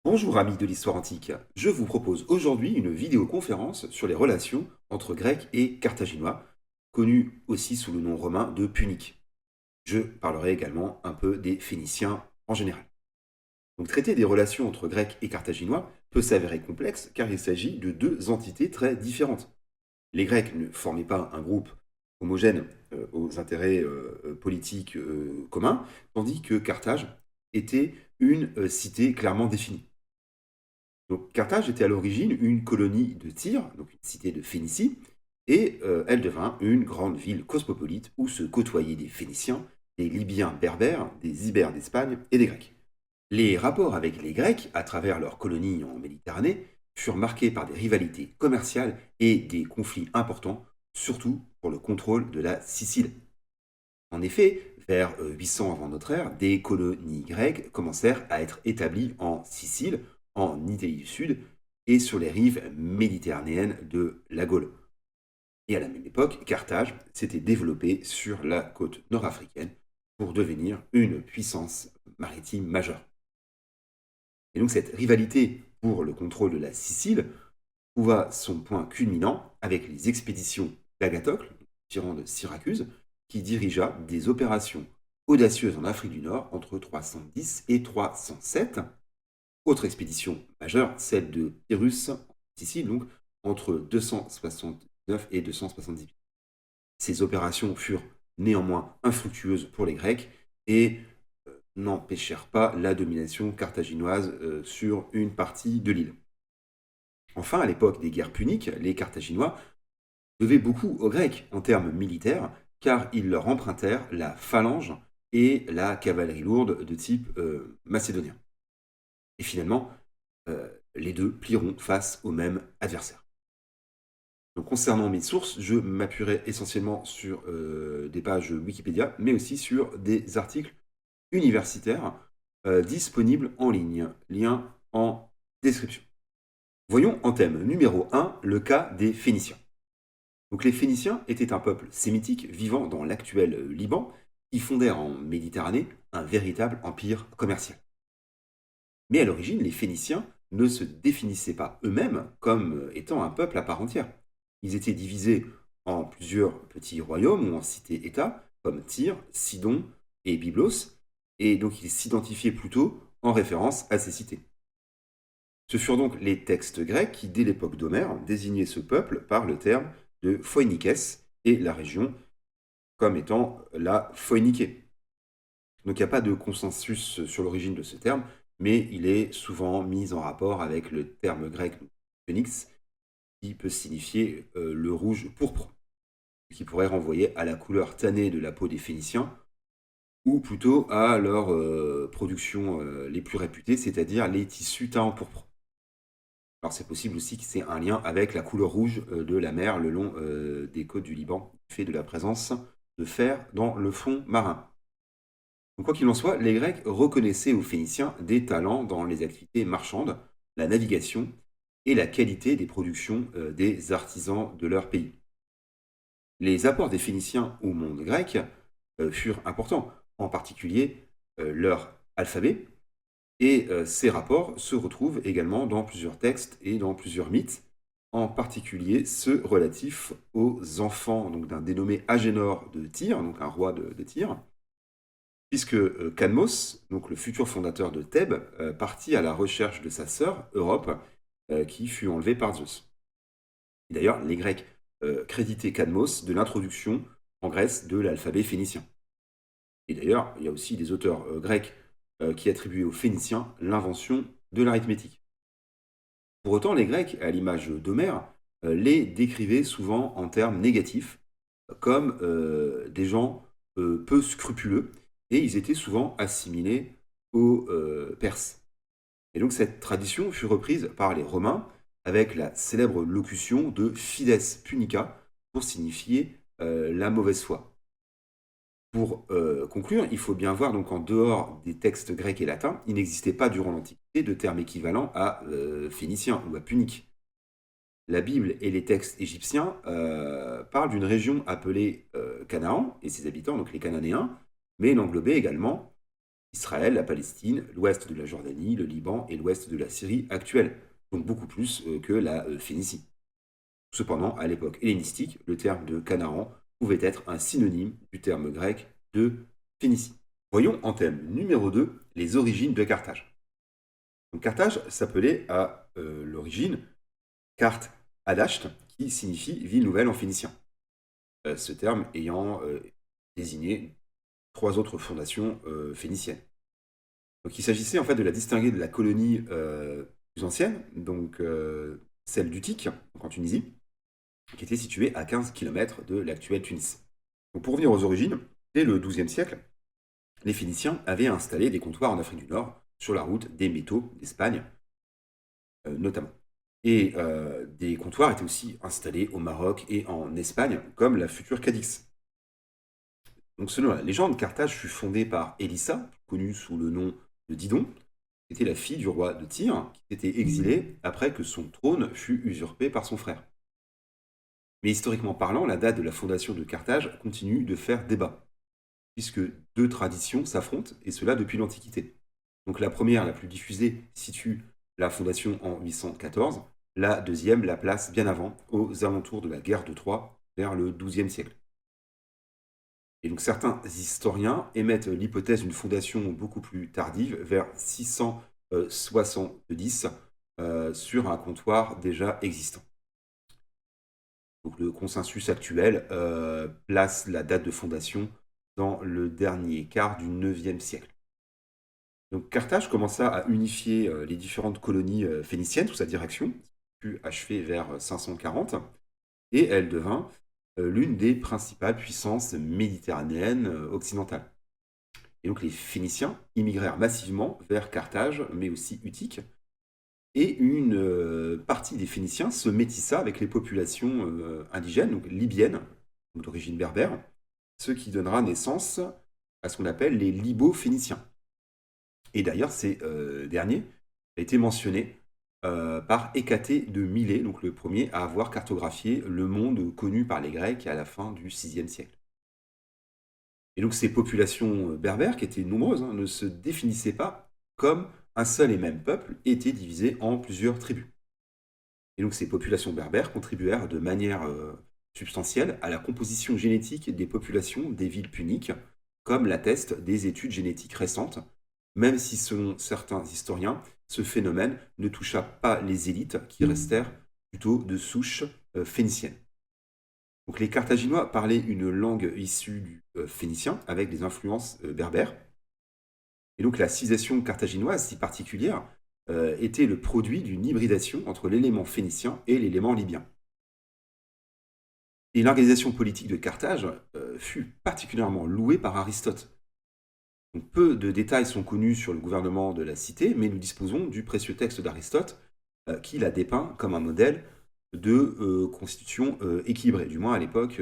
Bonjour amis de l'histoire antique, je vous propose aujourd'hui une vidéoconférence sur les relations entre Grecs et Carthaginois, connus aussi sous le nom romain de Puniques. Je parlerai également un peu des Phéniciens en général. Donc traiter des relations entre Grecs et Carthaginois peut s'avérer complexe car il s'agit de deux entités très différentes. Les Grecs ne formaient pas un groupe homogène aux intérêts politiques communs, tandis que Carthage était une cité clairement définie. Donc Carthage était à l'origine une colonie de Tyr, donc une cité de Phénicie, et elle devint une grande ville cosmopolite où se côtoyaient des Phéniciens, des Libyens berbères, des Ibères d'Espagne et des Grecs. Les rapports avec les Grecs, à travers leurs colonies en Méditerranée, furent marqués par des rivalités commerciales et des conflits importants, surtout pour le contrôle de la Sicile. En effet, vers 800 avant notre ère, des colonies grecques commencèrent à être établies en Sicile, en Italie du Sud et sur les rives méditerranéennes de la Gaule. Et à la même époque, Carthage s'était développée sur la côte nord-africaine pour devenir une puissance maritime majeure. Et donc cette rivalité pour le contrôle de la Sicile trouva son point culminant avec les expéditions d'Agathocle, tyran de Syracuse, qui dirigea des opérations audacieuses en Afrique du Nord entre 310 et 307. Autre expédition majeure, celle de Pyrrhus en Sicile, donc entre 269 et 270. Ces opérations furent néanmoins infructueuses pour les Grecs et n'empêchèrent pas la domination carthaginoise sur une partie de l'île. Enfin, à l'époque des guerres puniques, les Carthaginois devaient beaucoup aux Grecs en termes militaires, car ils leur empruntèrent la phalange et la cavalerie lourde de type macédonien. Et finalement, les deux plieront face au même adversaire. Donc, concernant mes sources, je m'appuierai essentiellement sur des pages Wikipédia, mais aussi sur des articles universitaires disponibles en ligne. Lien en description. Voyons en thème numéro 1 le cas des Phéniciens. Donc les Phéniciens étaient un peuple sémitique vivant dans l'actuel Liban qui fondèrent en Méditerranée un véritable empire commercial. Mais à l'origine, les Phéniciens ne se définissaient pas eux-mêmes comme étant un peuple à part entière. Ils étaient divisés en plusieurs petits royaumes ou en cités-États comme Tyr, Sidon et Byblos, et donc ils s'identifiaient plutôt en référence à ces cités. Ce furent donc les textes grecs qui, dès l'époque d'Homère, désignaient ce peuple par le terme de Phoenikes et la région comme étant la Phoéniquée. Donc il n'y a pas de consensus sur l'origine de ce terme, mais il est souvent mis en rapport avec le terme grec phoenix, qui peut signifier le rouge pourpre, qui pourrait renvoyer à la couleur tannée de la peau des Phéniciens, ou plutôt à leurs productions les plus réputées, c'est-à-dire les tissus teints en pourpre. Alors c'est possible aussi que c'est un lien avec la couleur rouge de la mer le long des côtes du Liban, du fait de la présence de fer dans le fond marin. Donc, quoi qu'il en soit, les Grecs reconnaissaient aux Phéniciens des talents dans les activités marchandes, la navigation et la qualité des productions des artisans de leur pays. Les apports des Phéniciens au monde grec furent importants, en particulier leur alphabet, et ces rapports se retrouvent également dans plusieurs textes et dans plusieurs mythes, en particulier ceux relatifs aux enfants donc d'un dénommé Agénor de Tyr, donc un roi de Tyr, puisque Cadmos, donc le futur fondateur de Thèbes, partit à la recherche de sa sœur, Europe, qui fut enlevée par Zeus. Et d'ailleurs, les Grecs créditaient Cadmos de l'introduction en Grèce de l'alphabet phénicien. Et d'ailleurs, il y a aussi des auteurs grecs qui attribuaient aux Phéniciens l'invention de l'arithmétique. Pour autant, les Grecs, à l'image d'Homère, les décrivaient souvent en termes négatifs, comme des gens peu scrupuleux, et ils étaient souvent assimilés aux Perses. Et donc cette tradition fut reprise par les Romains avec la célèbre locution de fides punica pour signifier la mauvaise foi. Pour conclure, il faut bien voir donc en dehors des textes grecs et latins, il n'existait pas durant l'Antiquité de terme équivalent à phénicien ou à punique. La Bible et les textes égyptiens parlent d'une région appelée Canaan et ses habitants, donc les Cananéens, mais il englobait également Israël, la Palestine, l'ouest de la Jordanie, le Liban et l'ouest de la Syrie actuelle, donc beaucoup plus que la Phénicie. Cependant, à l'époque hellénistique, le terme de Canaan pouvait être un synonyme du terme grec de Phénicie. Voyons en thème numéro 2 les origines de Carthage. Donc, Carthage s'appelait à l'origine Kart Hadasht, qui signifie ville nouvelle en phénicien. Ce terme ayant désigné trois autres fondations phéniciennes. Donc il s'agissait en fait de la distinguer de la colonie plus ancienne, donc celle d'Utique, donc en Tunisie, qui était située à 15 km de l'actuelle Tunis. Donc pour revenir aux origines, dès le XIIe siècle, les Phéniciens avaient installé des comptoirs en Afrique du Nord, sur la route des métaux d'Espagne notamment. Et des comptoirs étaient aussi installés au Maroc et en Espagne, comme la future Cadix. Donc selon la légende, Carthage fut fondée par Élissa, connue sous le nom de Didon, qui était la fille du roi de Tyr, qui était exilée après que son trône fut usurpé par son frère. Mais historiquement parlant, la date de la fondation de Carthage continue de faire débat, puisque deux traditions s'affrontent, et cela depuis l'Antiquité. Donc la première, la plus diffusée, situe la fondation en 814, la deuxième la place bien avant, aux alentours de la guerre de Troie, vers le XIIe siècle. Et donc certains historiens émettent l'hypothèse d'une fondation beaucoup plus tardive, vers 670, sur un comptoir déjà existant. Donc le consensus actuel place la date de fondation dans le dernier quart du IXe siècle. Donc Carthage commença à unifier les différentes colonies phéniciennes sous sa direction, puis achevée vers 540, et elle devint l'une des principales puissances méditerranéennes occidentales. Et donc les Phéniciens immigrèrent massivement vers Carthage, mais aussi Utique, et une partie des Phéniciens se métissa avec les populations indigènes, donc libyennes, donc d'origine berbère, ce qui donnera naissance à ce qu'on appelle les Libo-Phéniciens. Et d'ailleurs, ces derniers étaient mentionnés par Hécatée de Milet, donc le premier à avoir cartographié le monde connu par les Grecs à la fin du VIe siècle. Et donc ces populations berbères, qui étaient nombreuses, ne se définissaient pas comme un seul et même peuple, et étaient divisées en plusieurs tribus. Et donc ces populations berbères contribuèrent de manière substantielle à la composition génétique des populations des villes puniques, comme l'attestent des études génétiques récentes, même si selon certains historiens, ce phénomène ne toucha pas les élites qui restèrent plutôt de souche phénicienne. Donc les Carthaginois parlaient une langue issue du phénicien avec des influences berbères. Et donc la civilisation carthaginoise, si particulière, était le produit d'une hybridation entre l'élément phénicien et l'élément libyen. Et l'organisation politique de Carthage fut particulièrement louée par Aristote. Donc, peu de détails sont connus sur le gouvernement de la cité, mais nous disposons du précieux texte d'Aristote qui la dépeint comme un modèle de constitution équilibrée, du moins à l'époque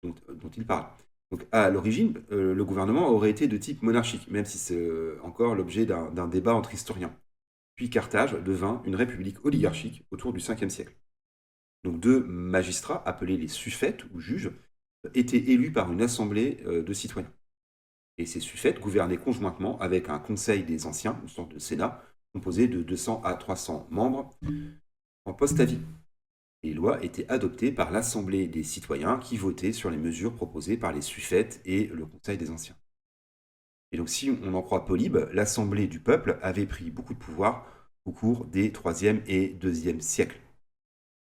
dont il parle. Donc à l'origine, le gouvernement aurait été de type monarchique, même si c'est encore l'objet d'un débat entre historiens. Puis Carthage devint une république oligarchique autour du 5e siècle. Donc deux magistrats, appelés les suffètes ou juges, étaient élus par une assemblée de citoyens. Et ces suffètes gouvernaient conjointement avec un conseil des anciens, une sorte de sénat, composé de 200 à 300 membres, en poste à vie. Les lois étaient adoptées par l'Assemblée des citoyens qui votait sur les mesures proposées par les suffètes et le Conseil des anciens. Et donc si on en croit Polybe, l'Assemblée du peuple avait pris beaucoup de pouvoir au cours des 3e et 2e siècles,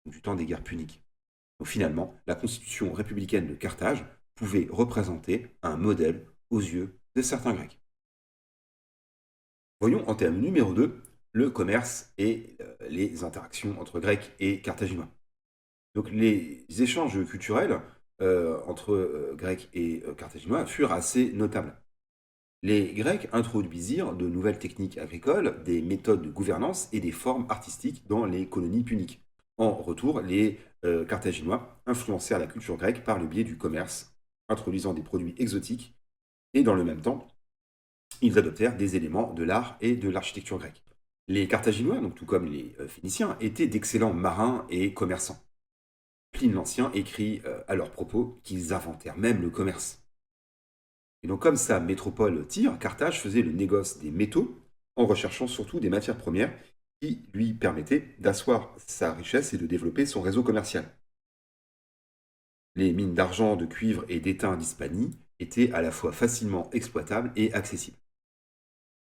donc du temps des guerres puniques. Donc finalement, la constitution républicaine de Carthage pouvait représenter un modèle aux yeux de certains Grecs. Voyons en termes numéro 2 le commerce et les interactions entre Grecs et Carthaginois. Donc les échanges culturels entre Grecs et Carthaginois furent assez notables. Les Grecs introduisirent de nouvelles techniques agricoles, des méthodes de gouvernance et des formes artistiques dans les colonies puniques. En retour, les Carthaginois influencèrent la culture grecque par le biais du commerce, introduisant des produits exotiques, et dans le même temps, ils adoptèrent des éléments de l'art et de l'architecture grecque. Les Carthaginois, donc tout comme les Phéniciens, étaient d'excellents marins et commerçants. Pline l'Ancien écrit à leur propos qu'ils inventèrent même le commerce. Et donc, comme sa métropole Tyr, Carthage faisait le négoce des métaux en recherchant surtout des matières premières qui lui permettaient d'asseoir sa richesse et de développer son réseau commercial. Les mines d'argent, de cuivre et d'étain d'Hispanie étaient à la fois facilement exploitables et accessibles.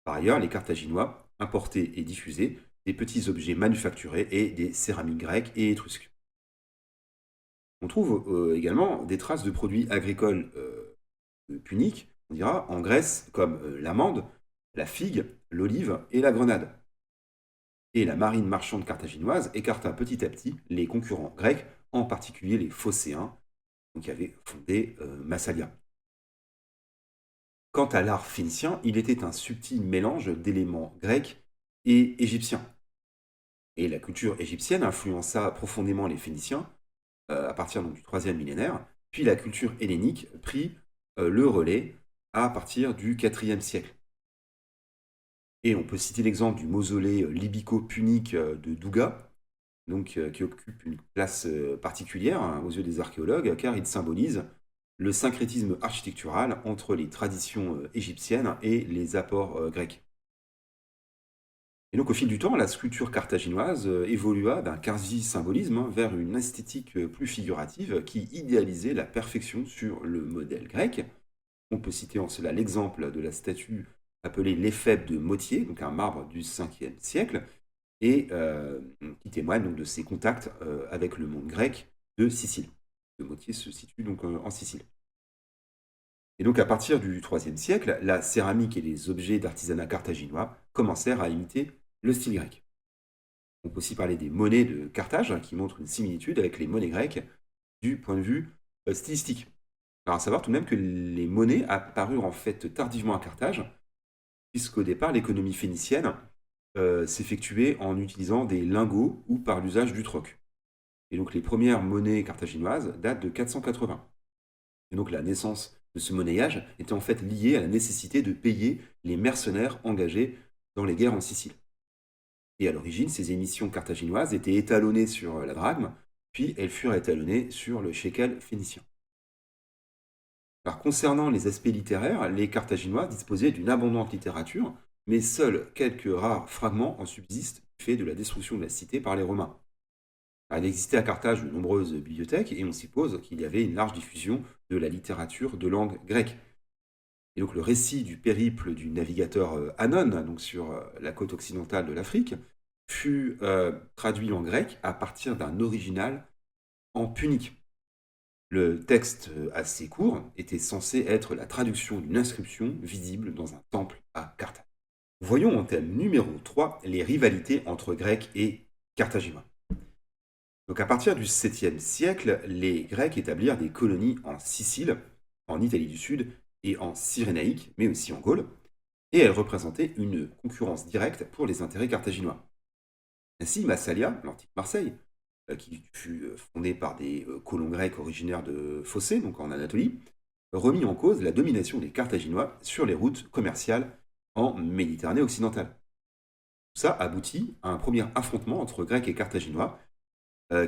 Par ailleurs, les Carthaginois importaient et diffusaient des petits objets manufacturés et des céramiques grecques et étrusques. On trouve également des traces de produits agricoles puniques, on dira, en Grèce, comme l'amande, la figue, l'olive et la grenade. Et la marine marchande carthaginoise écarta petit à petit les concurrents grecs, en particulier les Phocéens, qui avaient fondé Massalia. Quant à l'art phénicien, il était un subtil mélange d'éléments grecs et égyptiens. Et la culture égyptienne influença profondément les Phéniciens à partir donc, du troisième millénaire, puis la culture hellénique prit le relais à partir du IVe siècle. Et on peut citer l'exemple du mausolée libico-punique de Douga, donc, qui occupe une place particulière hein, aux yeux des archéologues, car il symbolise le syncrétisme architectural entre les traditions égyptiennes et les apports grecs. Et donc au fil du temps, la sculpture carthaginoise évolua d'un quasi-symbolisme hein, vers une esthétique plus figurative qui idéalisait la perfection sur le modèle grec. On peut citer en cela l'exemple de la statue appelée l'éphèbe de Motier, donc un marbre du 5e siècle, et qui témoigne donc de ses contacts avec le monde grec de Sicile. Le Motier se situe donc en Sicile. Et donc à partir du IIIe siècle, la céramique et les objets d'artisanat carthaginois commencèrent à imiter le style grec. On peut aussi parler des monnaies de Carthage, hein, qui montrent une similitude avec les monnaies grecques du point de vue stylistique. Alors à savoir tout de même que les monnaies apparurent en fait tardivement à Carthage, puisqu'au départ l'économie phénicienne s'effectuait en utilisant des lingots ou par l'usage du troc. Et donc les premières monnaies carthaginoises datent de 480. Et donc la naissance de ce monnayage était en fait liée à la nécessité de payer les mercenaires engagés dans les guerres en Sicile. Et à l'origine, ces émissions carthaginoises étaient étalonnées sur la drachme, puis elles furent étalonnées sur le shekel phénicien. Alors, concernant les aspects littéraires, les Carthaginois disposaient d'une abondante littérature, mais seuls quelques rares fragments en subsistent du fait de la destruction de la cité par les Romains. Il existait à Carthage de nombreuses bibliothèques et on suppose qu'il y avait une large diffusion de la littérature de langue grecque. Et donc le récit du périple du navigateur Hannon, donc sur la côte occidentale de l'Afrique, fut traduit en grec à partir d'un original en punique. Le texte assez court était censé être la traduction d'une inscription visible dans un temple à Carthage. Voyons en thème numéro 3 les rivalités entre Grecs et Carthaginois. Donc à partir du 7e siècle, les Grecs établirent des colonies en Sicile, en Italie du Sud et en Cyrénaïque, mais aussi en Gaule, et elles représentaient une concurrence directe pour les intérêts carthaginois. Ainsi, Massalia, l'antique Marseille, qui fut fondée par des colons grecs originaires de Phocée, donc en Anatolie, remit en cause la domination des Carthaginois sur les routes commerciales en Méditerranée occidentale. Tout ça aboutit à un premier affrontement entre Grecs et Carthaginois,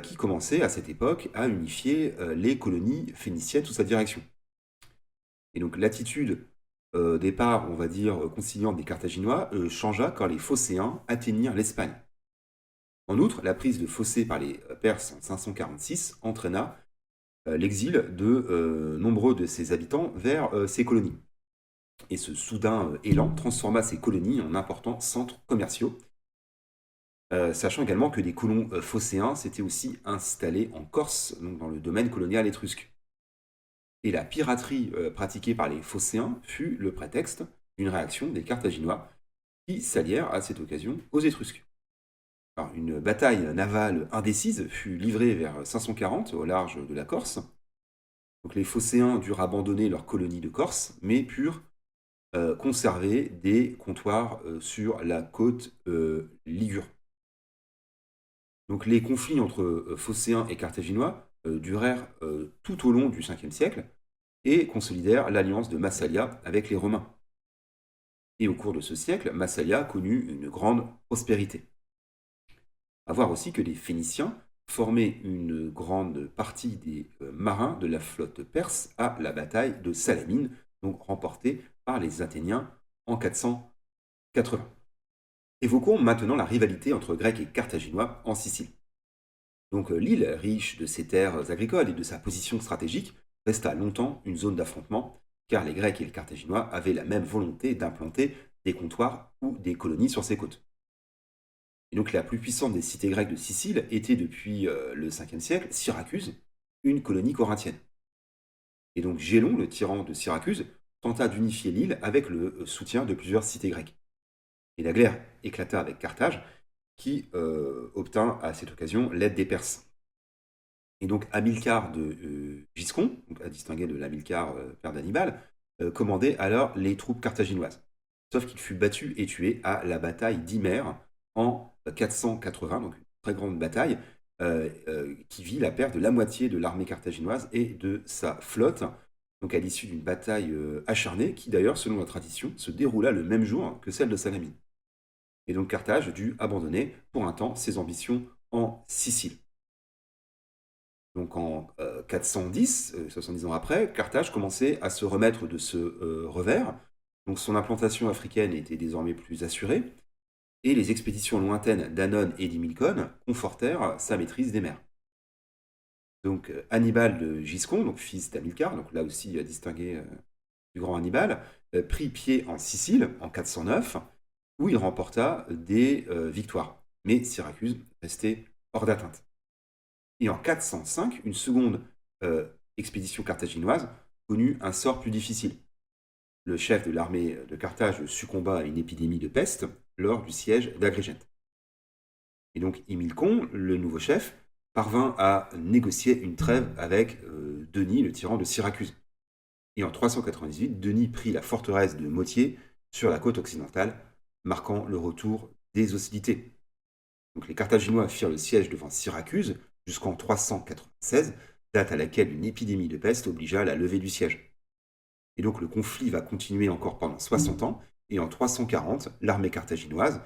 qui commençait à cette époque à unifier les colonies phéniciennes sous sa direction. Et donc l'attitude départ, on va dire, conciliante des Carthaginois changea quand les Phocéens atteignirent l'Espagne. En outre, la prise de Phocée par les Perses en 546 entraîna l'exil de nombreux de ses habitants vers ces colonies. Et ce soudain élan transforma ces colonies en importants centres commerciaux, sachant également que des colons phocéens s'étaient aussi installés en Corse, donc dans le domaine colonial étrusque. Et la piraterie pratiquée par les Phocéens fut le prétexte d'une réaction des Carthaginois qui s'allièrent à cette occasion aux Étrusques. Alors, une bataille navale indécise fut livrée vers 540 au large de la Corse. Donc, les Phocéens durent abandonner leur colonie de Corse, mais purent conserver des comptoirs sur la côte ligure. Donc, les conflits entre Phocéens et Carthaginois durèrent tout au long du 5e siècle et consolidèrent l'alliance de Massalia avec les Romains. Et au cours de ce siècle, Massalia connut une grande prospérité. À voir aussi que les Phéniciens formaient une grande partie des marins de la flotte perse à la bataille de Salamine donc remportée par les Athéniens en 480. Évoquons maintenant la rivalité entre Grecs et Carthaginois en Sicile. Donc l'île, riche de ses terres agricoles et de sa position stratégique, resta longtemps une zone d'affrontement, car les Grecs et les Carthaginois avaient la même volonté d'implanter des comptoirs ou des colonies sur ses côtes. Et donc la plus puissante des cités grecques de Sicile était depuis le 5e siècle Syracuse, une colonie corinthienne. Et donc Gélon, le tyran de Syracuse, tenta d'unifier l'île avec le soutien de plusieurs cités grecques. Et la guerre éclata avec Carthage, qui obtint à cette occasion l'aide des Perses. Et donc Hamilcar de Giscon, donc à distinguer de l'Hamilcar père d'Hannibal, commandait alors les troupes carthaginoises. Sauf qu'il fut battu et tué à la bataille d'Hymère en 480, donc une très grande bataille qui vit la perte de la moitié de l'armée carthaginoise et de sa flotte, donc à l'issue d'une bataille acharnée qui d'ailleurs, selon la tradition, se déroula le même jour que celle de Salamine. Et donc Carthage dut abandonner pour un temps ses ambitions en Sicile. Donc en 410, 70 ans après, Carthage commençait à se remettre de ce revers. Donc son implantation africaine était désormais plus assurée, et les expéditions lointaines d'Hannon et d'Himilcon confortèrent sa maîtrise des mers. Donc Hannibal de Giscon, donc fils d'Hamilcar, donc là aussi distingué du grand Hannibal, prit pied en Sicile en 409, où il remporta des victoires. Mais Syracuse restait hors d'atteinte. Et en 405, une seconde expédition carthaginoise connut un sort plus difficile. Le chef de l'armée de Carthage succomba à une épidémie de peste lors du siège d'Agrigente. Et donc Himilcon, le nouveau chef, parvint à négocier une trêve avec Denis, le tyran de Syracuse. Et en 398, Denis prit la forteresse de Motier sur la côte occidentale, marquant le retour des hostilités. Donc les Carthaginois firent le siège devant Syracuse jusqu'en 396, date à laquelle une épidémie de peste obligea à la levée du siège. Et donc le conflit va continuer encore pendant 60 ans, et en 340, l'armée carthaginoise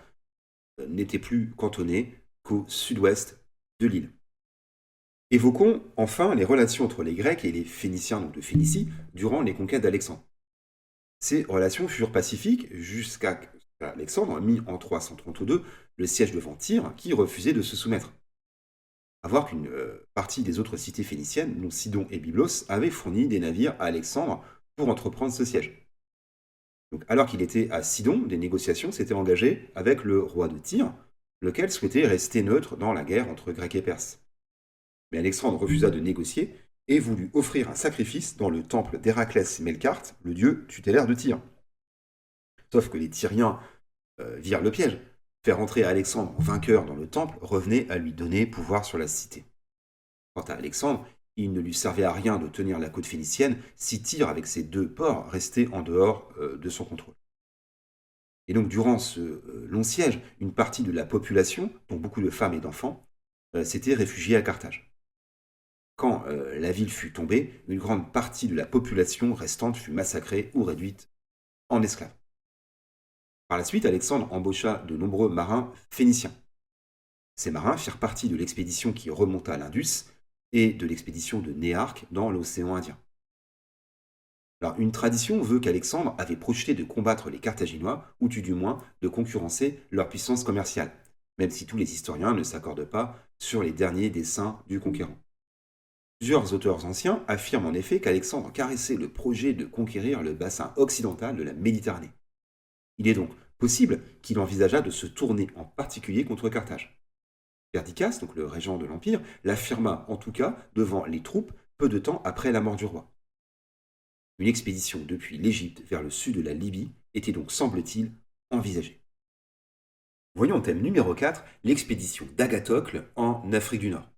n'était plus cantonnée qu'au sud-ouest de l'île. Évoquons enfin les relations entre les Grecs et les Phéniciens, donc de Phénicie, durant les conquêtes d'Alexandre. Ces relations furent pacifiques jusqu'à Alexandre mis en 332 le siège devant Tyr, qui refusait de se soumettre. À voir qu'une partie des autres cités phéniciennes, dont Sidon et Byblos, avaient fourni des navires à Alexandre pour entreprendre ce siège. Donc, alors qu'il était à Sidon, des négociations s'étaient engagées avec le roi de Tyr, lequel souhaitait rester neutre dans la guerre entre Grecs et Perses. Mais Alexandre refusa de négocier et voulut offrir un sacrifice dans le temple d'Héraclès Melkarte, le dieu tutélaire de Tyr. Sauf que les Tyriens virent le piège. Faire entrer Alexandre vainqueur dans le temple revenait à lui donner pouvoir sur la cité. Quant à Alexandre, il ne lui servait à rien de tenir la côte phénicienne si Tyr, avec ses 2 ports, restait en dehors de son contrôle. Et donc, durant ce long siège, une partie de la population, dont beaucoup de femmes et d'enfants, s'était réfugiée à Carthage. Quand la ville fut tombée, une grande partie de la population restante fut massacrée ou réduite en esclaves. Par la suite, Alexandre embaucha de nombreux marins phéniciens. Ces marins firent partie de l'expédition qui remonta l'Indus et de l'expédition de Néarque dans l'océan Indien. Alors, une tradition veut qu'Alexandre avait projeté de combattre les Carthaginois, ou tout du moins de concurrencer leur puissance commerciale, même si tous les historiens ne s'accordent pas sur les derniers desseins du conquérant. Plusieurs auteurs anciens affirment en effet qu'Alexandre caressait le projet de conquérir le bassin occidental de la Méditerranée. Il est donc possible qu'il envisageât de se tourner en particulier contre Carthage. Perdiccas, donc le régent de l'Empire, l'affirma en tout cas devant les troupes peu de temps après la mort du roi. Une expédition depuis l'Égypte vers le sud de la Libye était donc, semble-t-il, envisagée. Voyons en thème numéro 4, l'expédition d'Agathocle en Afrique du Nord.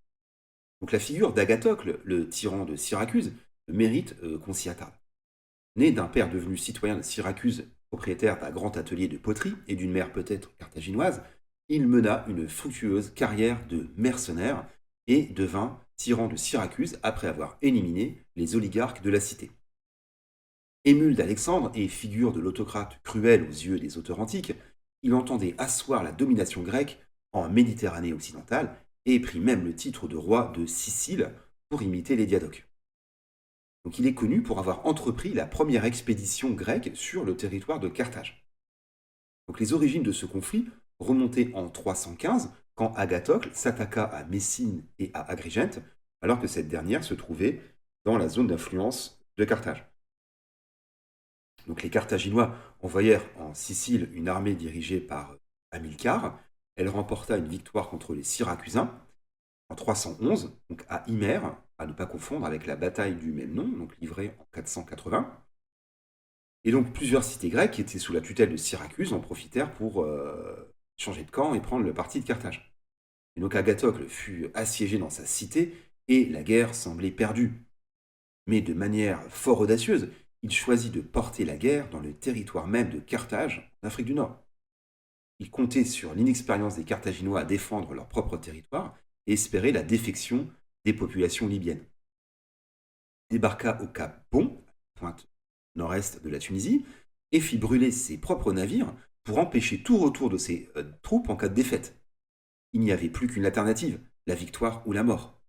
Donc la figure d'Agathocle, le tyran de Syracuse, mérite qu'on s'y attarde. Né d'un père devenu citoyen de Syracuse, propriétaire d'un grand atelier de poterie et d'une mère peut-être carthaginoise, il mena une fructueuse carrière de mercenaire et devint tyran de Syracuse après avoir éliminé les oligarques de la cité. Émule d'Alexandre et figure de l'autocrate cruel aux yeux des auteurs antiques, il entendait asseoir la domination grecque en Méditerranée occidentale et prit même le titre de roi de Sicile pour imiter les Diadoques. Donc il est connu pour avoir entrepris la première expédition grecque sur le territoire de Carthage. Donc les origines de ce conflit remontaient en 315, quand Agathocle s'attaqua à Messine et à Agrigente, alors que cette dernière se trouvait dans la zone d'influence de Carthage. Donc les Carthaginois envoyèrent en Sicile une armée dirigée par Hamilcar. Elle remporta une victoire contre les Syracusains en 311, donc à Himère, à ne pas confondre avec la bataille du même nom, donc livrée en 480. Et donc plusieurs cités grecques qui étaient sous la tutelle de Syracuse en profitèrent pour changer de camp et prendre le parti de Carthage. Et donc Agathocle fut assiégé dans sa cité et la guerre semblait perdue. Mais de manière fort audacieuse, il choisit de porter la guerre dans le territoire même de Carthage, en Afrique du Nord. Il comptait sur l'inexpérience des Carthaginois à défendre leur propre territoire et espérait la défection des populations libyennes. Il débarqua au cap Bon, pointe nord-est de la Tunisie, et fit brûler ses propres navires pour empêcher tout retour de ses troupes en cas de défaite. Il n'y avait plus qu'une alternative, la victoire ou la mort.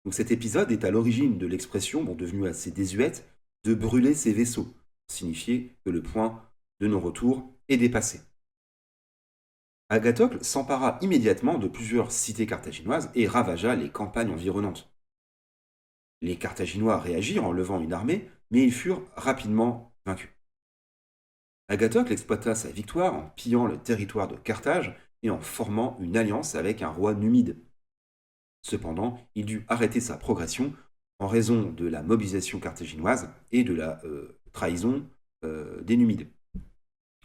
Donc cet épisode est à l'origine de l'expression, devenue assez désuète, de brûler ses vaisseaux, pour signifier que le point de non-retour est dépassé. Agathocle s'empara immédiatement de plusieurs cités carthaginoises et ravagea les campagnes environnantes. Les Carthaginois réagirent en levant une armée, mais ils furent rapidement vaincus. Agathocle exploita sa victoire en pillant le territoire de Carthage et en formant une alliance avec un roi numide. Cependant, il dut arrêter sa progression en raison de la mobilisation carthaginoise et de la trahison des Numides.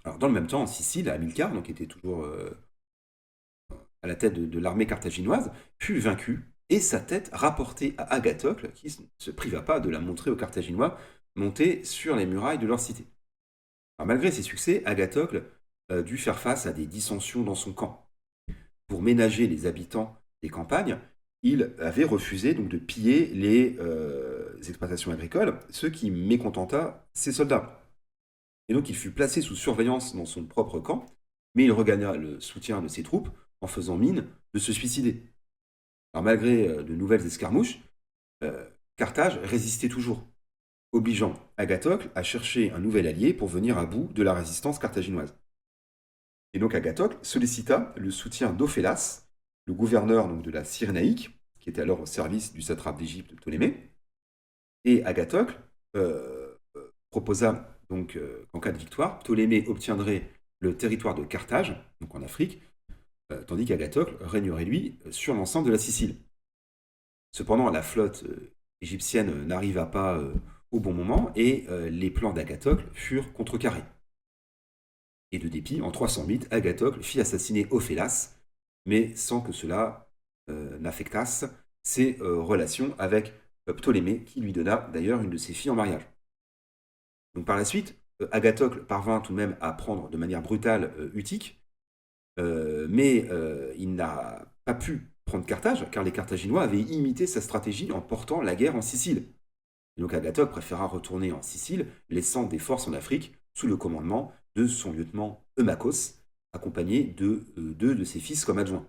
Alors, dans le même temps, en Sicile, Hamilcar, qui était toujours à la tête de l'armée carthaginoise, fut vaincu et sa tête rapportée à Agathocle, qui ne se priva pas de la montrer aux Carthaginois, montée sur les murailles de leur cité. Alors, malgré ses succès, Agathocle dut faire face à des dissensions dans son camp. Pour ménager les habitants des campagnes, il avait refusé donc de piller les exploitations agricoles, ce qui mécontenta ses soldats. Et donc il fut placé sous surveillance dans son propre camp, mais il regagna le soutien de ses troupes en faisant mine de se suicider. Alors malgré de nouvelles escarmouches, Carthage résistait toujours, obligeant Agathocle à chercher un nouvel allié pour venir à bout de la résistance carthaginoise. Et donc Agathocle sollicita le soutien d'Ophélas, le gouverneur de la Cyrénaïque, qui était alors au service du satrape d'Égypte Ptolémée. Et Agathocle proposa donc qu'en cas de victoire, Ptolémée obtiendrait le territoire de Carthage, donc en Afrique, tandis qu'Agathocle régnerait lui sur l'ensemble de la Sicile. Cependant, la flotte égyptienne n'arriva pas au bon moment et les plans d'Agathocle furent contrecarrés. Et de dépit, en 308, Agathocle fit assassiner Ophélas, mais sans que cela n'affectasse ses relations avec Ptolémée, qui lui donna d'ailleurs une de ses filles en mariage. Donc par la suite, Agathocle parvint tout de même à prendre de manière brutale Utique, mais il n'a pas pu prendre Carthage, car les Carthaginois avaient imité sa stratégie en portant la guerre en Sicile. Et donc Agathocle préféra retourner en Sicile, laissant des forces en Afrique sous le commandement de son lieutenant Eumachos, accompagné de deux de ses fils comme adjoints.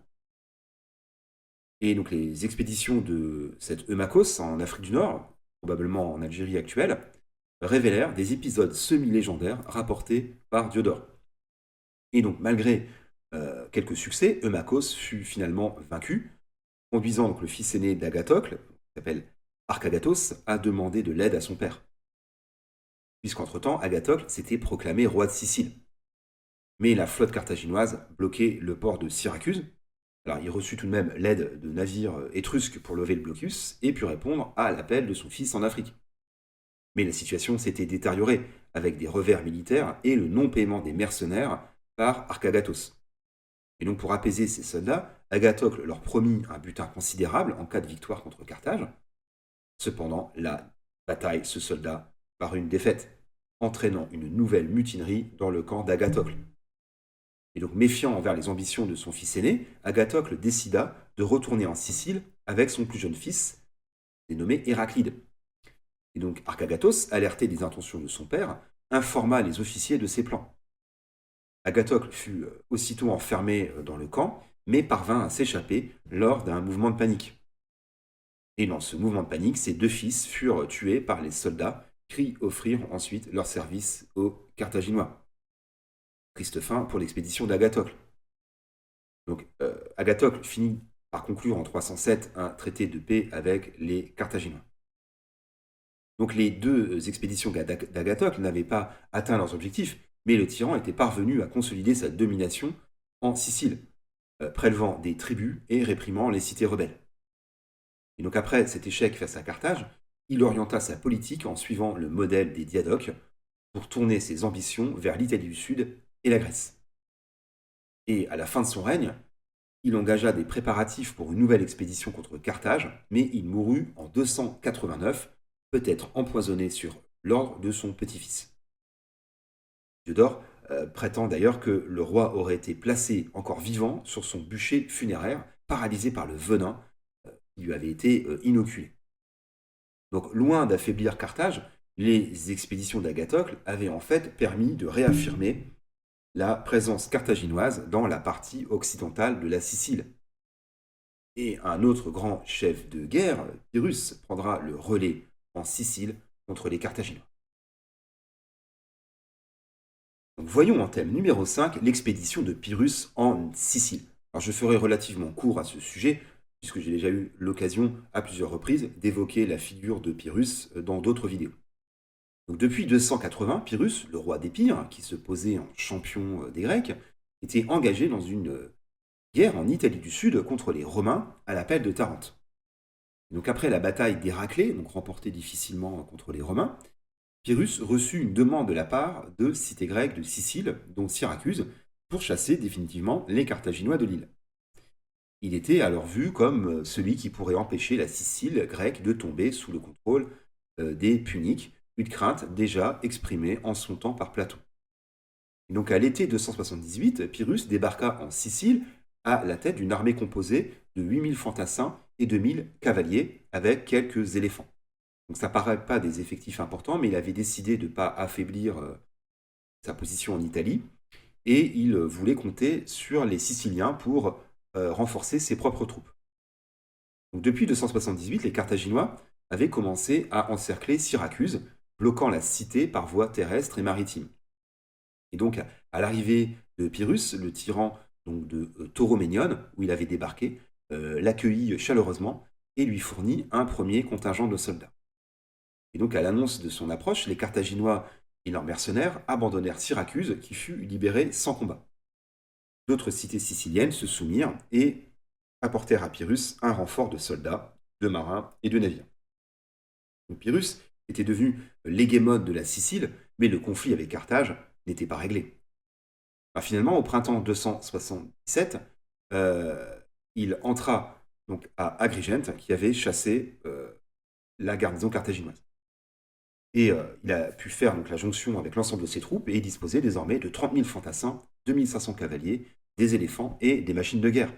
Et donc les expéditions de cet Eumachos en Afrique du Nord, probablement en Algérie actuelle, révélèrent des épisodes semi-légendaires rapportés par Diodore. Et donc malgré quelques succès, Eumachos fut finalement vaincu, conduisant donc le fils aîné d'Agathocle, qui s'appelle Archagatos, à demander de l'aide à son père. Puisqu'entre-temps, Agathocle s'était proclamé roi de Sicile. Mais la flotte carthaginoise bloquait le port de Syracuse. Alors il reçut tout de même l'aide de navires étrusques pour lever le blocus et put répondre à l'appel de son fils en Afrique. Mais la situation s'était détériorée avec des revers militaires et le non-paiement des mercenaires par Archagatos. Et donc pour apaiser ces soldats, Agathocle leur promit un butin considérable en cas de victoire contre Carthage. Cependant, la bataille se solda par une défaite, entraînant une nouvelle mutinerie dans le camp d'Agathocle. Et donc méfiant envers les ambitions de son fils aîné, Agathocle décida de retourner en Sicile avec son plus jeune fils, dénommé Héraclide. Et donc Archagatos, alerté des intentions de son père, informa les officiers de ses plans. Agathocle fut aussitôt enfermé dans le camp, mais parvint à s'échapper lors d'un mouvement de panique. Et dans ce mouvement de panique, ses deux fils furent tués par les soldats qui offrirent ensuite leur service aux Carthaginois. Triste fin pour l'expédition d'Agathocle. Donc Agathocle finit par conclure en 307 un traité de paix avec les Carthaginois. Donc les deux expéditions d'Agathocle n'avaient pas atteint leurs objectifs, mais le tyran était parvenu à consolider sa domination en Sicile, prélevant des tribus et réprimant les cités rebelles. Et donc après cet échec face à Carthage, il orienta sa politique en suivant le modèle des Diadoques pour tourner ses ambitions vers l'Italie du Sud et la Grèce. Et à la fin de son règne, il engagea des préparatifs pour une nouvelle expédition contre Carthage, mais il mourut en 289, peut-être empoisonné sur l'ordre de son petit-fils. Diodore prétend d'ailleurs que le roi aurait été placé encore vivant sur son bûcher funéraire, paralysé par le venin qui lui avait été inoculé. Donc loin d'affaiblir Carthage, les expéditions d'Agathocle avaient en fait permis de réaffirmer la présence carthaginoise dans la partie occidentale de la Sicile. Et un autre grand chef de guerre, Pyrrhus, prendra le relais en Sicile contre les Carthaginois. Donc voyons en thème numéro 5 l'expédition de Pyrrhus en Sicile. Alors je ferai relativement court à ce sujet, puisque j'ai déjà eu l'occasion à plusieurs reprises d'évoquer la figure de Pyrrhus dans d'autres vidéos. Donc depuis 280, Pyrrhus, le roi d'Épire, qui se posait en champion des Grecs, était engagé dans une guerre en Italie du Sud contre les Romains à l'appel de Tarente. Donc après la bataille d'Héraclée, donc remportée difficilement contre les Romains, Pyrrhus reçut une demande de la part de cités grecques de Sicile, dont Syracuse, pour chasser définitivement les Carthaginois de l'île. Il était alors vu comme celui qui pourrait empêcher la Sicile grecque de tomber sous le contrôle des Puniques, une crainte déjà exprimée en son temps par Platon. Et donc à l'été 278, Pyrrhus débarqua en Sicile à la tête d'une armée composée de 8000 fantassins et de 1000 cavaliers avec quelques éléphants. Donc ça ne paraît pas des effectifs importants, mais il avait décidé de ne pas affaiblir sa position en Italie et il voulait compter sur les Siciliens pour renforcer ses propres troupes. Donc depuis 278, les Carthaginois avaient commencé à encercler Syracuse, bloquant la cité par voie terrestre et maritime. Et donc, à l'arrivée de Pyrrhus, le tyran donc, de Tauroménion, où il avait débarqué, l'accueillit chaleureusement et lui fournit un premier contingent de soldats. Et donc, à l'annonce de son approche, les Carthaginois et leurs mercenaires abandonnèrent Syracuse, qui fut libérée sans combat. D'autres cités siciliennes se soumirent et apportèrent à Pyrrhus un renfort de soldats, de marins et de navires. Donc, Pyrrhus était devenu l'hégémone de la Sicile, mais le conflit avec Carthage n'était pas réglé. Finalement, au printemps 277, il entra donc à Agrigente, qui avait chassé la garnison carthaginoise. Et il a pu faire donc, la jonction avec l'ensemble de ses troupes et il disposait désormais de 30 000 fantassins, 2500 cavaliers, des éléphants et des machines de guerre.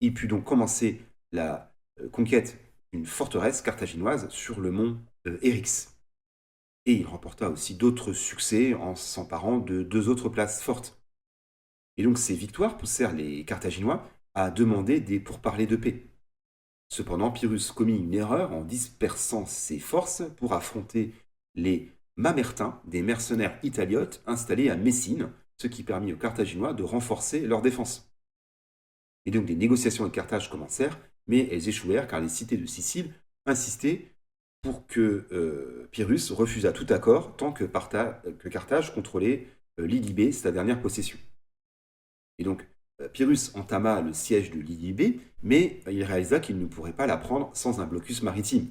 Il put donc commencer la conquête d'une forteresse carthaginoise sur le mont Eryx. Et il remporta aussi d'autres succès en s'emparant de 2 autres places fortes. Et donc ces victoires poussèrent les Carthaginois à demander des pourparlers de paix. Cependant, Pyrrhus commit une erreur en dispersant ses forces pour affronter les Mamertins, des mercenaires italiotes installés à Messine, ce qui permit aux Carthaginois de renforcer leur défense. Et donc des négociations avec Carthage commencèrent, mais elles échouèrent car les cités de Sicile insistaient pour que Pyrrhus refusât tout accord tant que Carthage contrôlait Lydibée, sa dernière possession. Et donc Pyrrhus entama le siège de Lydibée, mais il réalisa qu'il ne pourrait pas la prendre sans un blocus maritime.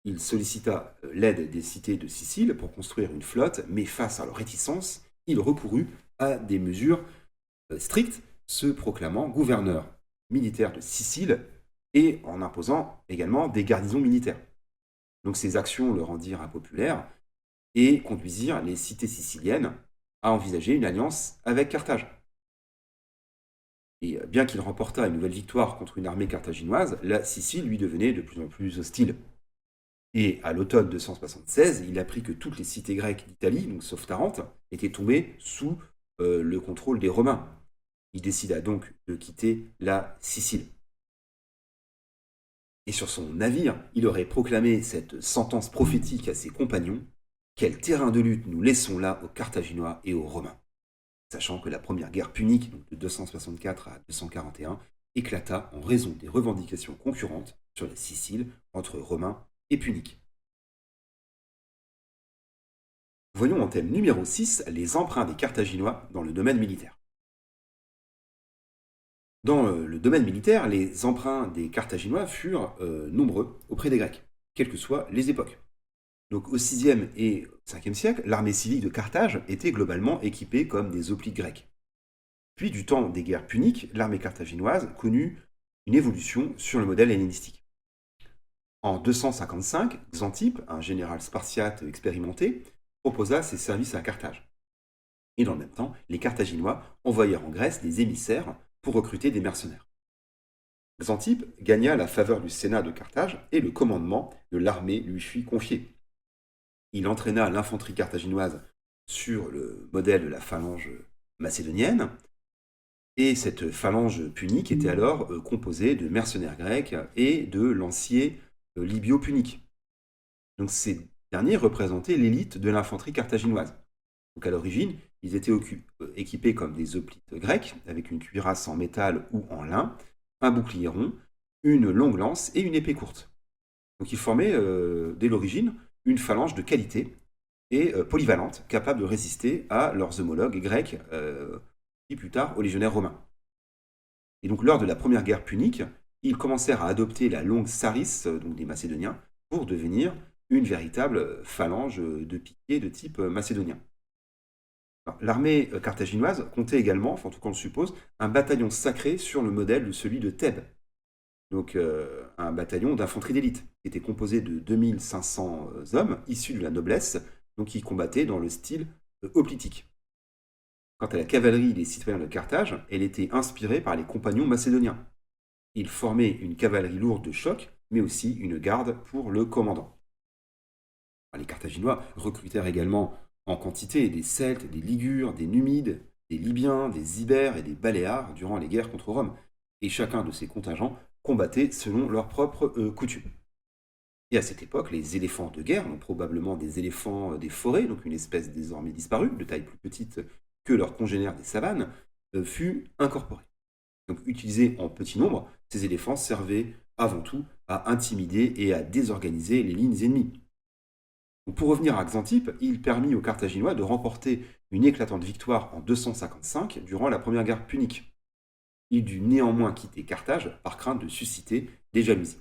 Il sollicita l'aide des cités de Sicile pour construire une flotte, mais face à leur réticence, il recourut à des mesures strictes, se proclamant gouverneur militaire de Sicile et en imposant également des garnisons militaires. Donc ces actions le rendirent impopulaire et conduisirent les cités siciliennes à envisager une alliance avec Carthage. Et bien qu'il remportât une nouvelle victoire contre une armée carthaginoise, la Sicile lui devenait de plus en plus hostile. Et à l'automne 276, il apprit que toutes les cités grecques d'Italie, donc sauf Tarente, étaient tombées sous le contrôle des Romains. Il décida donc de quitter la Sicile. Et sur son navire, il aurait proclamé cette sentence prophétique à ses compagnons: quel terrain de lutte nous laissons là aux Carthaginois et aux Romains, sachant que la première guerre punique, donc de 264 à 241, éclata en raison des revendications concurrentes sur la Sicile entre Romains et Puniques. Voyons en thème numéro 6 les emprunts des Carthaginois dans le domaine militaire. Dans le domaine militaire, les emprunts des Carthaginois furent nombreux auprès des Grecs, quelles que soient les époques. Donc au 6e et 5e siècle, l'armée civique de Carthage était globalement équipée comme des hoplites grecs. Puis du temps des guerres puniques, l'armée carthaginoise connut une évolution sur le modèle hellénistique. En 255, Xantippe, un général spartiate expérimenté, proposa ses services à Carthage. Et dans le même temps, les Carthaginois envoyèrent en Grèce des émissaires pour recruter des mercenaires. Xantippe gagna la faveur du Sénat de Carthage et le commandement de l'armée lui fut confié. Il entraîna l'infanterie carthaginoise sur le modèle de la phalange macédonienne, et cette phalange punique était alors composée de mercenaires grecs et de lanciers libyo-puniques. Donc ces derniers représentaient l'élite de l'infanterie carthaginoise. Donc à l'origine, ils étaient équipés comme des hoplites grecs, avec une cuirasse en métal ou en lin, un bouclier rond, une longue lance et une épée courte. Donc ils formaient dès l'origine une phalange de qualité et polyvalente, capable de résister à leurs homologues grecs, puis plus tard aux légionnaires romains. Et donc lors de la première guerre punique, ils commencèrent à adopter la longue saris, donc des Macédoniens, pour devenir une véritable phalange de piquets de type macédonien. L'armée carthaginoise comptait également, enfin en tout cas on le suppose, un bataillon sacré sur le modèle de celui de Thèbes. Donc un bataillon d'infanterie d'élite, qui était composé de 2500 hommes issus de la noblesse, donc qui combattaient dans le style hoplitique. Quant à la cavalerie des citoyens de Carthage, elle était inspirée par les compagnons macédoniens. Ils formaient une cavalerie lourde de choc, mais aussi une garde pour le commandant. Les Carthaginois recrutèrent également en quantité des Celtes, des Ligures, des Numides, des Libyens, des Ibères et des Baléares durant les guerres contre Rome, et chacun de ces contingents combattait selon leurs propres coutumes. Et à cette époque, les éléphants de guerre, donc probablement des éléphants des forêts, donc une espèce désormais disparue, de taille plus petite que leurs congénères des savanes, fut incorporé. Donc utilisés en petit nombre, ces éléphants servaient avant tout à intimider et à désorganiser les lignes ennemies. Donc pour revenir à Xantippe, il permit aux Carthaginois de remporter une éclatante victoire en 255 durant la première guerre punique. Il dut néanmoins quitter Carthage par crainte de susciter des jalousies.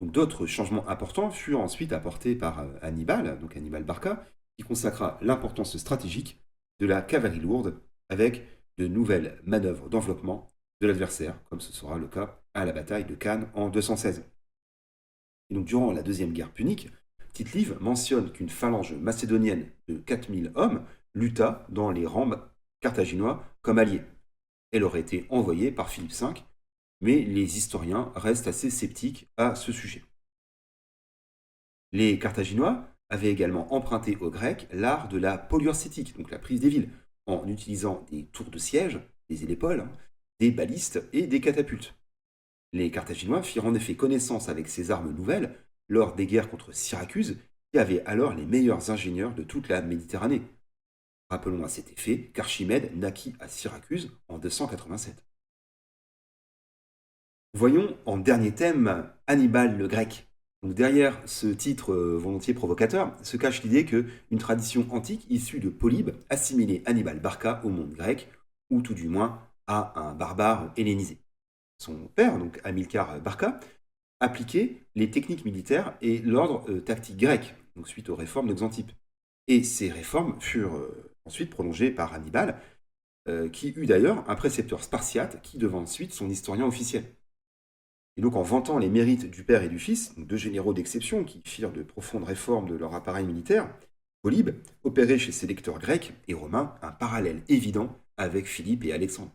D'autres changements importants furent ensuite apportés par Hannibal, donc Hannibal Barca, qui consacra l'importance stratégique de la cavalerie lourde avec de nouvelles manœuvres d'enveloppement de l'adversaire, comme ce sera le cas à la bataille de Cannes en 216. Et donc durant la deuxième guerre punique, Tite-Live mentionne qu'une phalange macédonienne de 4000 hommes lutta dans les rangs carthaginois comme alliés. Elle aurait été envoyée par Philippe V, mais les historiens restent assez sceptiques à ce sujet. Les Carthaginois avaient également emprunté aux Grecs l'art de la poliorcétique, donc la prise des villes, en utilisant des tours de siège, des élépoles, des balistes et des catapultes. Les Carthaginois firent en effet connaissance avec ces armes nouvelles lors des guerres contre Syracuse, qui avait alors les meilleurs ingénieurs de toute la Méditerranée. Rappelons à cet effet qu'Archimède naquit à Syracuse en 287. Voyons en dernier thème Hannibal le Grec. Donc derrière ce titre volontiers provocateur se cache l'idée qu'une tradition antique issue de Polybe assimilait Hannibal Barca au monde grec, ou tout du moins à un barbare hellénisé. Son père, donc Hamilcar Barca, appliquait les techniques militaires et l'ordre tactique grec, donc suite aux réformes de Xantippe. Et ces réformes furent ensuite prolongées par Hannibal, qui eut d'ailleurs un précepteur spartiate qui devint ensuite son historien officiel. Et donc en vantant les mérites du père et du fils, donc deux généraux d'exception qui firent de profondes réformes de leur appareil militaire, Polybe opérait chez ses lecteurs grecs et romains un parallèle évident avec Philippe et Alexandre.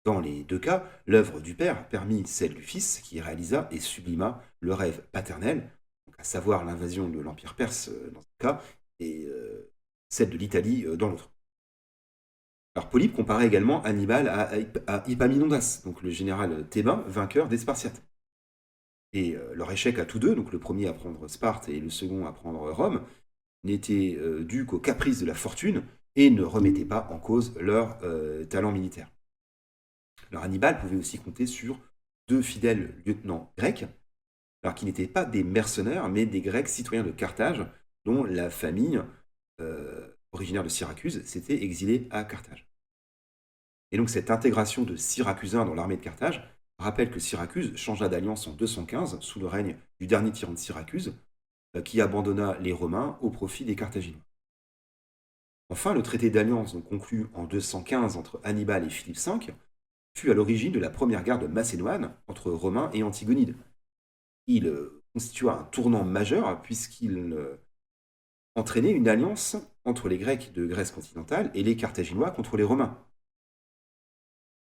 Dans les deux cas, l'œuvre du père permit celle du fils qui réalisa et sublima le rêve paternel, donc à savoir l'invasion de l'Empire perse dans un cas, et celle de l'Italie dans l'autre. Alors Polybe comparait également Hannibal à Épaminondas, donc le général thébain vainqueur des Spartiates. Et leur échec à tous deux, donc le premier à prendre Sparte et le second à prendre Rome, n'était dû qu'aux caprices de la fortune et ne remettait pas en cause leur talent militaire. Alors Hannibal pouvait aussi compter sur deux fidèles lieutenants grecs, alors qui n'étaient pas des mercenaires, mais des Grecs citoyens de Carthage, dont la famille, originaire de Syracuse, s'était exilée à Carthage. Et donc cette intégration de Syracusains dans l'armée de Carthage rappelle que Syracuse changea d'alliance en 215 sous le règne du dernier tyran de Syracuse, qui abandonna les Romains au profit des Carthaginois. Enfin, le traité d'alliance conclu en 215 entre Hannibal et Philippe V fut à l'origine de la première guerre de Macédoine entre Romains et Antigonides. Il constitua un tournant majeur puisqu'il entraînait une alliance entre les Grecs de Grèce continentale et les Carthaginois contre les Romains.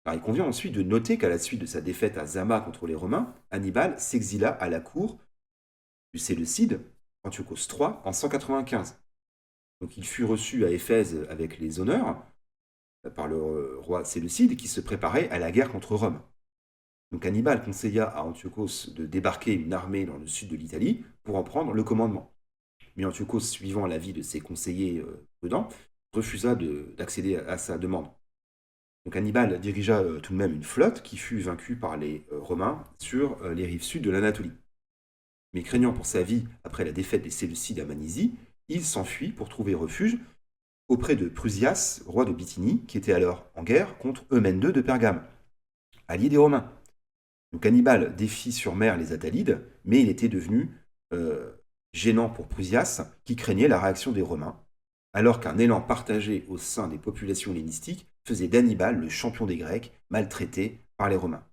Alors, il convient ensuite de noter qu'à la suite de sa défaite à Zama contre les Romains, Hannibal s'exila à la cour du Séleucide, Antiochos III, en 195. Donc il fut reçu à Éphèse avec les honneurs par le roi Séleucide qui se préparait à la guerre contre Rome. Donc Hannibal conseilla à Antiochos de débarquer une armée dans le sud de l'Italie pour en prendre le commandement. Mais Antiochos, suivant l'avis de ses conseillers prudents, refusa d'accéder à sa demande. Donc Hannibal dirigea tout de même une flotte qui fut vaincue par les Romains sur les rives sud de l'Anatolie. Mais craignant pour sa vie après la défaite des Séleucides à Manisie, il s'enfuit pour trouver refuge auprès de Prusias, roi de Bithynie, qui était alors en guerre contre Eumène II de Pergame, allié des Romains. Donc Hannibal défie sur mer les Attalides, mais il était devenu gênant pour Prusias, qui craignait la réaction des Romains, alors qu'un élan partagé au sein des populations hellénistiques faisait d'Hannibal le champion des Grecs, maltraité par les Romains.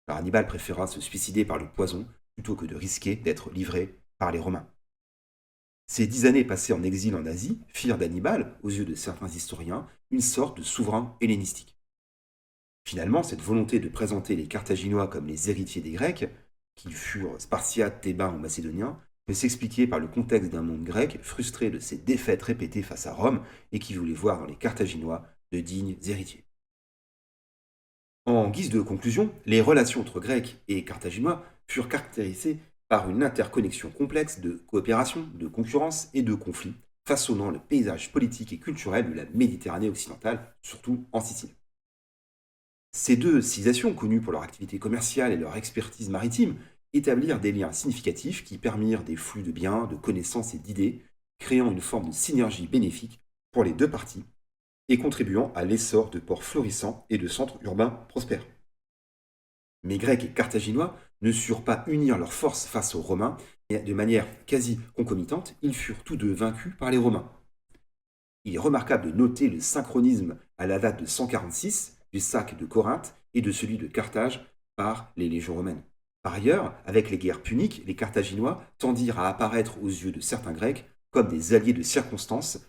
Alors Hannibal préféra se suicider par le poison plutôt que de risquer d'être livré par les Romains. Ces 10 années passées en exil en Asie firent d'Hannibal, aux yeux de certains historiens, une sorte de souverain hellénistique. Finalement, cette volonté de présenter les Carthaginois comme les héritiers des Grecs, qu'ils furent spartiates, thébains ou macédoniens, peut s'expliquer par le contexte d'un monde grec frustré de ses défaites répétées face à Rome et qui voulait voir dans les Carthaginois de dignes héritiers. En guise de conclusion, les relations entre Grecs et Carthaginois furent caractérisées par une interconnexion complexe de coopération, de concurrence et de conflits, façonnant le paysage politique et culturel de la Méditerranée occidentale, surtout en Sicile. Ces deux civilisations, connues pour leur activité commerciale et leur expertise maritime, établirent des liens significatifs qui permirent des flux de biens, de connaissances et d'idées, créant une forme de synergie bénéfique pour les deux parties et contribuant à l'essor de ports florissants et de centres urbains prospères. Mais Grecs et Carthaginois ne surent pas unir leurs forces face aux Romains, et de manière quasi concomitante, ils furent tous deux vaincus par les Romains. Il est remarquable de noter le synchronisme à la date de 146 du sac de Corinthe et de celui de Carthage par les légions romaines. Par ailleurs, avec les guerres puniques, les Carthaginois tendirent à apparaître aux yeux de certains Grecs comme des alliés de circonstance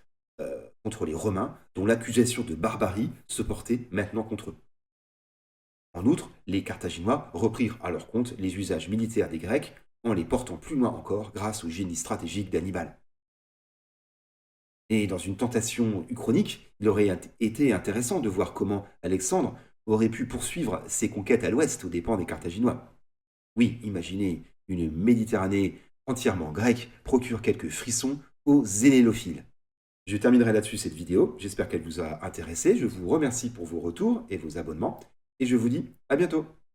contre les Romains, dont l'accusation de barbarie se portait maintenant contre eux. En outre, les Carthaginois reprirent à leur compte les usages militaires des Grecs en les portant plus loin encore grâce au génie stratégique d'Hannibal. Et dans une tentation uchronique, il aurait été intéressant de voir comment Alexandre aurait pu poursuivre ses conquêtes à l'ouest aux dépens des Carthaginois. Oui, imaginez, une Méditerranée entièrement grecque procure quelques frissons aux zénélophiles. Je terminerai là-dessus cette vidéo, j'espère qu'elle vous a intéressé, je vous remercie pour vos retours et vos abonnements, et je vous dis à bientôt.